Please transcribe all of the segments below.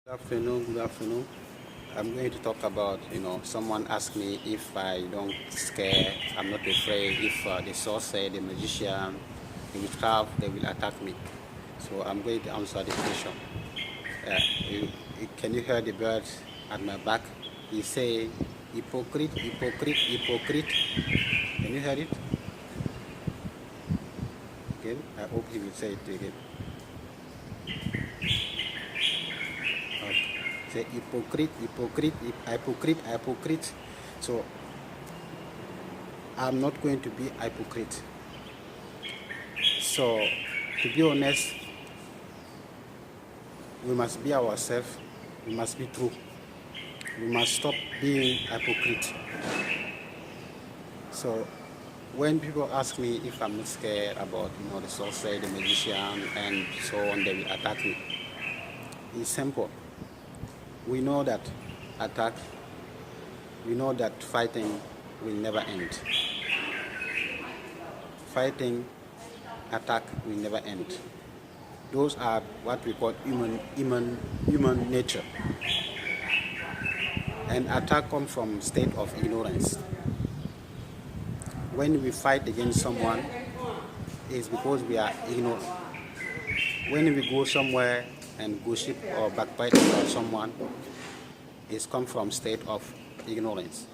Good afternoon. I'm going to talk about, someone asked me if I don't scare, I'm not afraid if the sorcerer, the magician, the witchcraft, they will attack me. So I'm going to answer the question. Uh, can you hear the bird at my back? He say, hypocrite, hypocrite, hypocrite. Can you hear it? Again, I hope he will say it again. Say hypocrite, hypocrite, hypocrite, hypocrite. So I'm not going to be hypocrite. So to be honest, we must be ourselves. We must be true. We must stop being hypocrite. So when people ask me if I'm not scared about the sorcerer, the magician, and so on, they will attack me. It's simple. We know that we know that fighting will never end. Fighting, attack will never end. Those are what we call human nature. And attack comes from state of ignorance. When we fight against someone, it's because we are ignorant. When we go somewhere and gossip or backbite about someone, it's come from state of ignorance.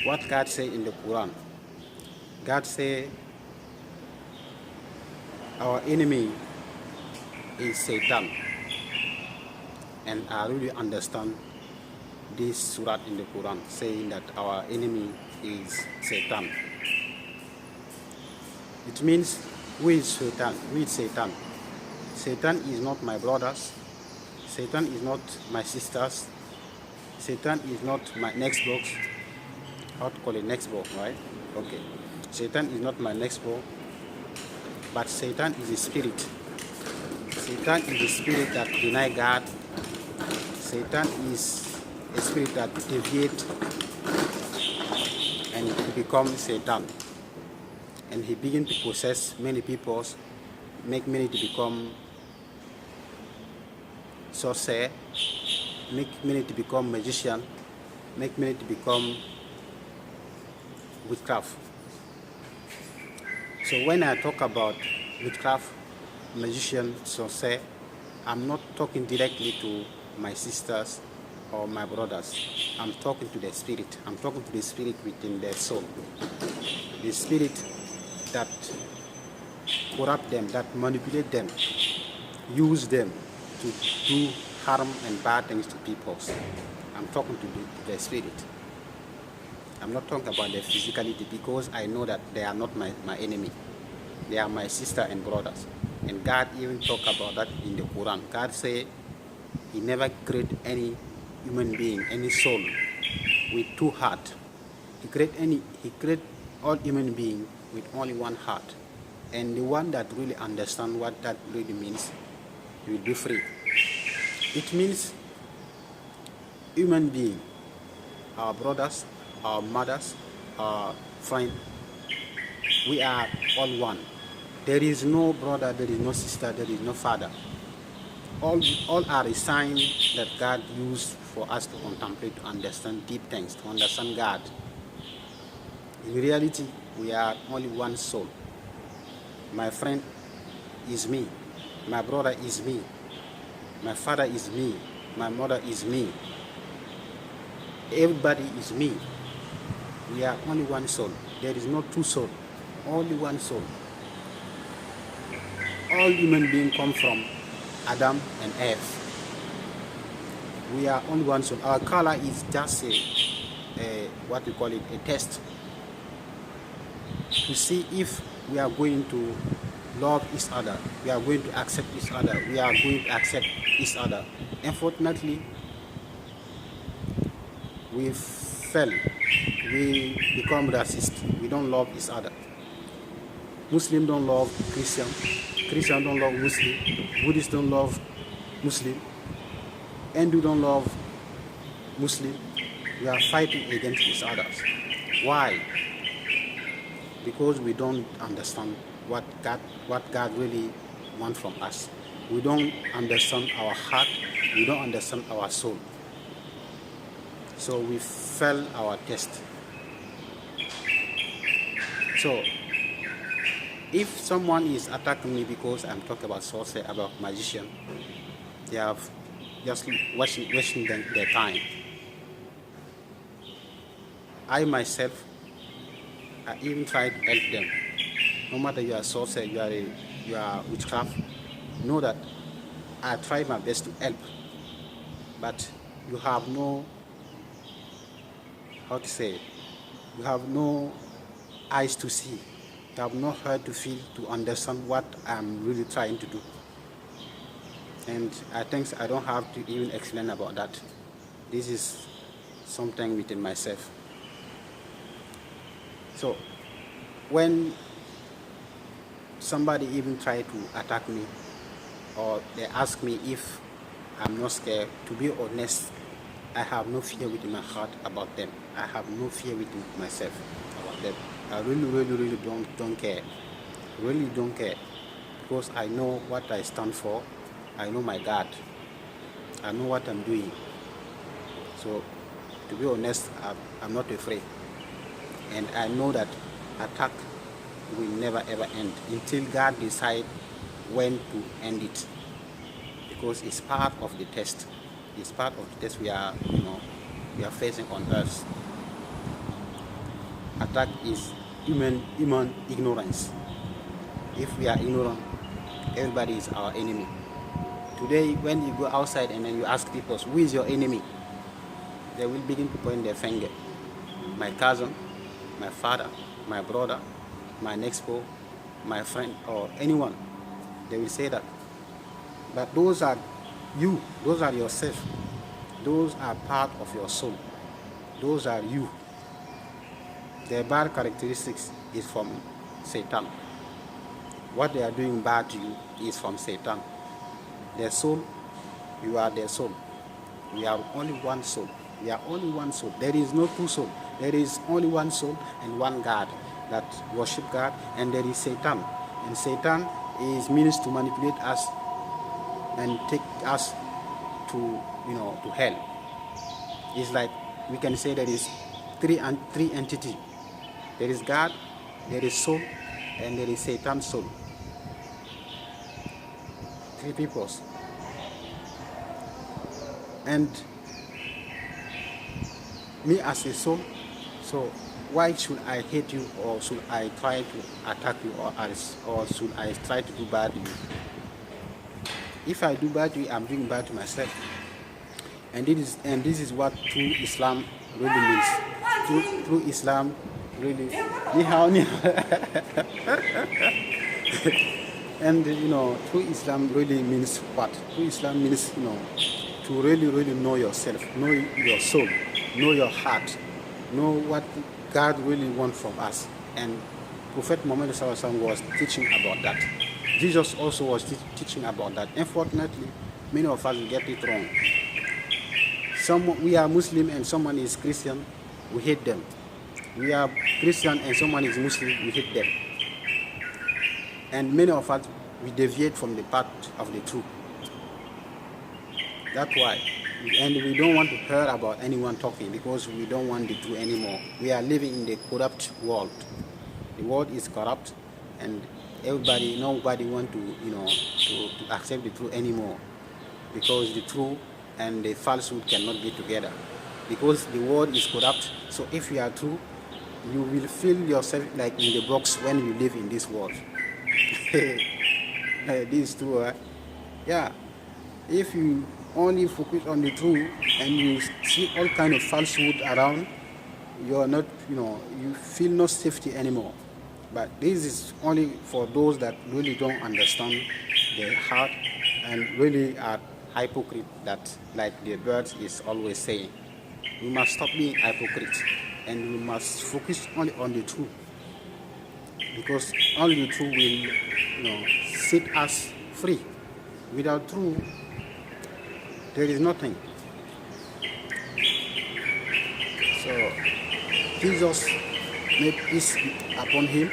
What God say in the Qur'an? God say our enemy is Satan. And I really understand this surah in the Quran saying that our enemy is Satan. It means who is Satan? Who is Satan? Satan is not my brothers. Satan is not my sisters. Satan is not my next box. How to call it next box, right? Okay. Satan is not my next box. But Satan is a spirit. Satan is a spirit that deny God. Satan is a spirit that deviates and he becomes Satan. And he begins to possess many people, make many to become sorcerer, make many to become magician, make many to become witchcraft. So when I talk about witchcraft, magician, sorcerer, I'm not talking directly to my sisters or my brothers. I'm talking to the spirit. I'm talking to the spirit within their soul. The spirit that corrupt them, that manipulate them, use them to do harm and bad things to people. I'm talking to the spirit. I'm not talking about their physicality because I know that they are not my enemy. They are my sister and brothers. And God even talk about that in the Quran. God say He never created any human being, any soul with two hearts. He created all human beings with only one heart. And the one that really understands what that really means, he will be free. It means human being, our brothers, our mothers, our friends, we are all one. There is no brother, there is no sister, there is no father. All are a sign that God used for us to contemplate, to understand deep things, to understand God. In reality, we are only one soul. My friend is me. My brother is me. My father is me. My mother is me. Everybody is me. We are only one soul. There is no two souls. Only one soul. All human beings come from Adam and Eve. We are only one soul. Our color is just what we call it, a test to see if we are going to love each other, we are going to accept each other, we are going to accept each other. Unfortunately, we fell. We become racist. We don't love each other. Muslims don't love Christian. Christians don't love Muslim. Buddhists don't love Muslim. Hindu don't love Muslim. We are fighting against each other. Why? Because we don't understand what God really wants from us. We don't understand our heart. We don't understand our soul. So we fail our test. So if someone is attacking me because I'm talking about sorcery, about magician, they have just wasting their time. I myself, I even try to help them. No matter you are sorcerer, you are witchcraft, know that I try my best to help. But you have no, how to say, you have no eyes to see. You have no heart to feel, to understand what I'm really trying to do. And I think I don't have to even explain about that. This is something within myself. So when somebody even try to attack me, or they ask me if I'm not scared, to be honest, I have no fear within my heart about them. I have no fear within myself about them. I really don't care. Really don't care. Because I know what I stand for. I know my God. I know what I'm doing. So, to be honest, I'm not afraid. And I know that attack will never ever end until God decides when to end it. Because it's part of the test. It's part of the test we are facing on earth. Attack is human ignorance. If we are ignorant, everybody is our enemy. Today, when you go outside and then you ask people, who is your enemy? They will begin to point their finger. My cousin, my father, my brother, my next door, my friend, or anyone. They will say that. But those are you. Those are yourself. Those are part of your soul. Those are you. Their bad characteristics is from Satan. What they are doing bad to you is from Satan. Their soul, you are their soul. We are only one soul. We are only one soul. There is no two souls. There is only one soul and one God that worship God, and there is Satan. And Satan is means to manipulate us and take us to hell. It's like we can say there is three entities. There is God, there is soul, and there is Satan's soul. Three peoples. And me as a soul, so why should I hate you, or should I try to attack you, or should I try to do bad to you? If I do bad to you, I'm doing bad to myself. And this is what true Islam really means. True Islam really. Ni hao, ni hao. And true Islam really means what? True Islam means to really know yourself, know your soul, know your heart, know what God really wants from us. And Prophet Muhammad was teaching about that. Jesus also was teaching about that. Unfortunately, many of us get it wrong. We are Muslim and someone is Christian, we hate them. We are Christian and someone is Muslim, we hate them. And many of us, we deviate from the path of the truth. That's why. And we don't want to hear about anyone talking, because we don't want the truth anymore. We are living in the corrupt world. The world is corrupt, and nobody want to accept the truth anymore, because the truth and the falsehood cannot be together. Because the world is corrupt. So if you are true, you will feel yourself like in the box when you live in this world. This is true, right? Yeah. If you only focus on the truth and you see all kind of falsehood around, you are not, you feel no safety anymore. But this is only for those that really don't understand their heart and really are hypocrite, that like the birds is always saying. We must stop being hypocrite and we must focus only on the truth, because only the truth will set us free. Without truth, there is nothing. So Jesus made peace upon him,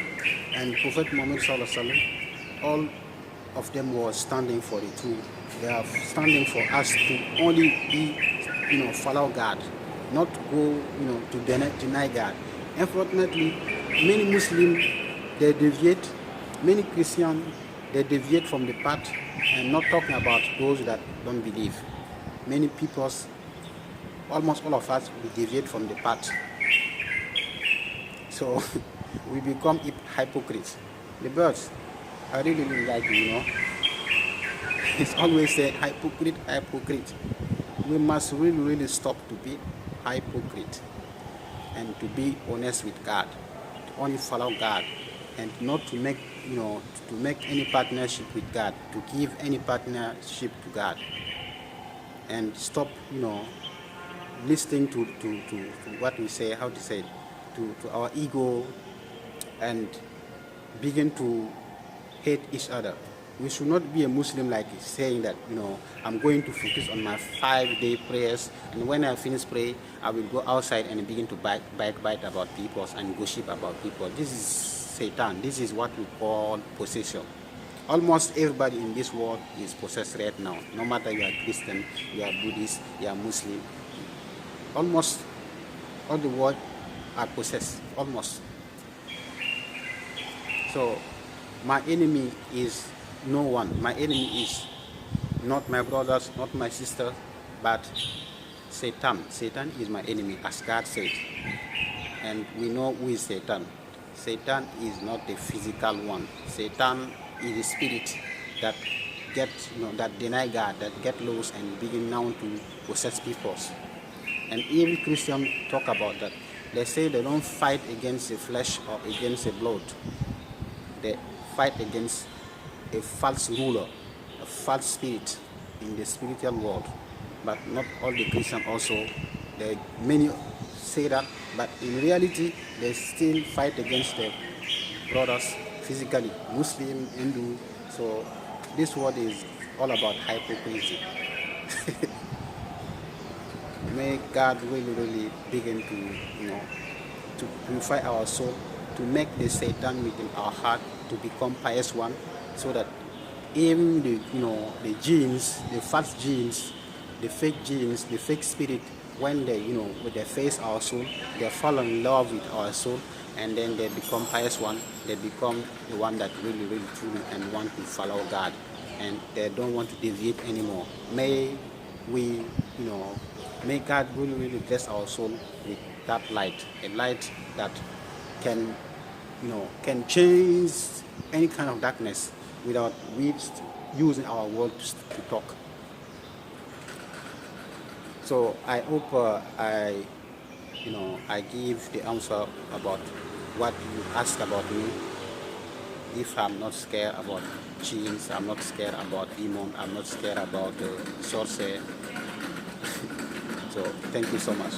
and Prophet Muhammad of them was standing for the truth. They are standing for us to only be, follow God, not go, to deny God. Unfortunately, many Muslims, they deviate, many Christians, they deviate from the path, and not talking about those that don't believe. Many people, almost all of us, we deviate from the path. So we become hypocrites. The birds, I really like you, It's always said hypocrite, hypocrite. We must really stop to be hypocrite and to be honest with God, to only follow God, and not to make, to make any partnership with God, to give any partnership to God, and stop, listening to what we say, how to say it, to our ego, and begin to hate each other. We should not be a Muslim like saying that, I'm going to focus on my 5-day prayers, and when I finish praying, I will go outside and begin to backbite about people and gossip about people. This is Satan. This is what we call possession. Almost everybody in this world is possessed right now. No matter you are Christian, you are Buddhist, you are Muslim. Almost all the world are possessed. Almost. So my enemy is no one. My enemy is not my brothers, not my sisters, but Satan. Satan is my enemy, as God said. And we know who is Satan. Satan is not the physical one. Satan is a spirit that that deny God, that get lost and begin now to possess people. And even Christians talk about that. They say they don't fight against the flesh or against the blood. They fight against a false ruler, a false spirit in the spiritual world. But not all the Christians also. Many say that, but in reality, they still fight against their brothers physically, Muslim, Hindu. So this world is all about hypocrisy. May God really begin to purify our soul, to make the Satan within our heart to become pious one, so that even the jinns, the false jinns, the fake jinns, the fake spirit, when when they face our soul, they fall in love with our soul, and then they become pious one. They become the one that really truly and want to follow God, and they don't want to deviate anymore. May we, may God really bless our soul with that light, a light that can change any kind of darkness without we using our words to talk. So I hope I give the answer about what you asked about me. If I'm not scared about jinns, I'm not scared about demon, I'm not scared about sorcery. So thank you so much.